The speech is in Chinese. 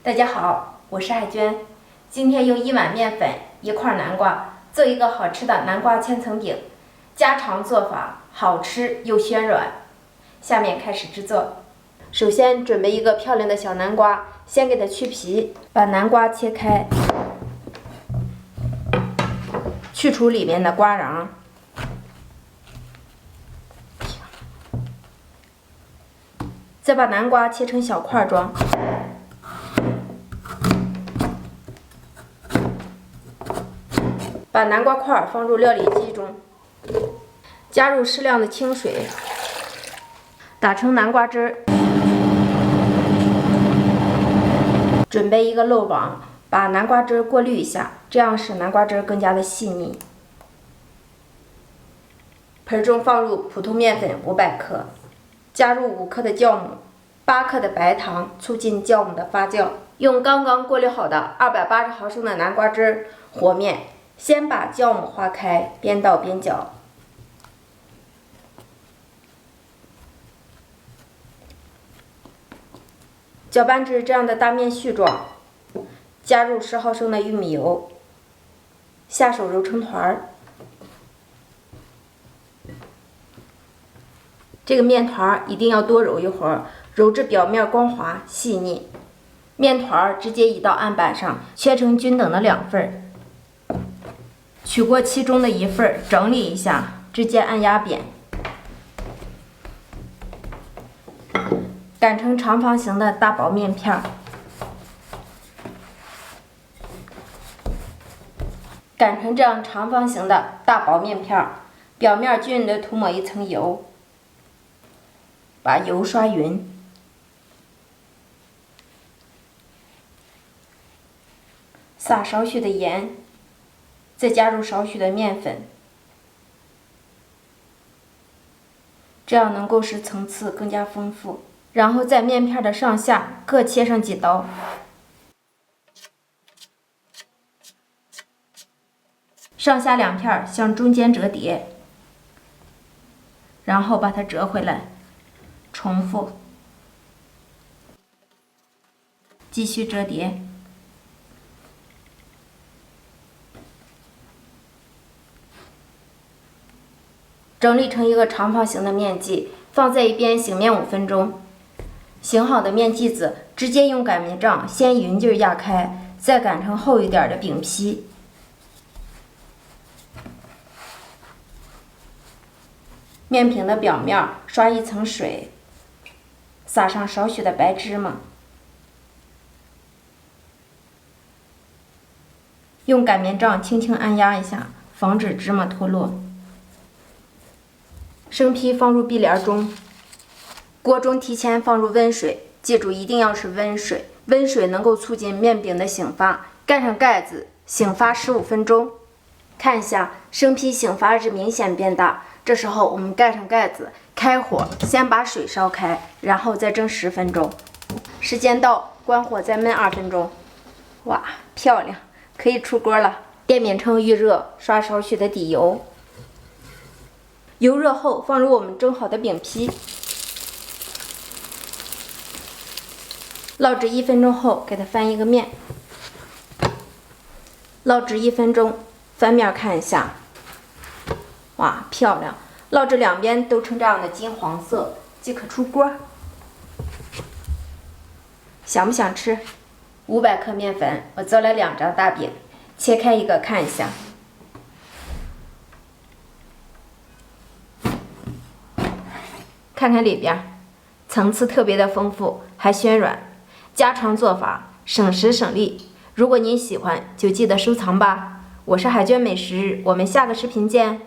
大家好，我是海娟。今天用1碗面粉、1块南瓜做一个好吃的南瓜千层饼，家常做法，好吃又暄软。下面开始制作。首先准备一个漂亮的小南瓜，先给它去皮，把南瓜切开，去除里面的瓜瓤，再把南瓜切成小块状。把南瓜块放入料理机中，加入适量的清水，打成南瓜汁儿。准备一个漏网，把南瓜汁过滤一下，这样使南瓜汁更加的细腻。盆中放入普通面粉500克，加入5克的酵母，8克的白糖，促进酵母的发酵。用刚刚过滤好的280毫升的南瓜汁和面。先把酵母化开，边倒边搅。搅拌至这样的大面絮状，加入10毫升的玉米油，下手揉成团儿。这个面团一定要多揉一会儿，揉至表面光滑细腻。面团直接移到案板上，切成均等的2份。取过其中的1份，整理一下，直接按压扁，擀成长方形的大薄面片。擀成这样长方形的大薄面片，表面均匀的涂抹一层油，把油刷匀，撒少许的盐。再加入少许的面粉，这样能够使层次更加丰富。然后在面片的上下各切上几刀，上下2片向中间折叠，然后把它折回来，重复，继续折叠。整理成一个长方形的面剂，放在一边醒面5分钟。醒好的面剂子直接用擀面杖先匀劲压开，再擀成厚一点的饼皮。面饼的表面刷一层水，撒上少许的白芝麻，用擀面杖轻轻按压一下，防止芝麻脱落。生坯放入碧莲中，锅中提前放入温水，记住一定要是温水，温水能够促进面饼的醒发。盖上盖子，醒发15分钟。看一下生坯醒发至明显变大，这时候我们盖上盖子，开火，先把水烧开，然后再蒸10分钟。时间到，关火再焖2分钟。哇，漂亮，可以出锅了。电饼铛预热，刷少许的底油。油热后，放入我们蒸好的饼皮，烙制1分钟后，给它翻一个面，烙制1分钟，翻面看一下，哇，漂亮！烙制2边都呈这样的金黄色，即可出锅。想不想吃？500克面粉，我做了2张大饼，切开一个看一下。看看里边，层次特别的丰富，还暄软。家常做法，省时省力。如果您喜欢，就记得收藏吧。我是海娟美食，我们下个视频见。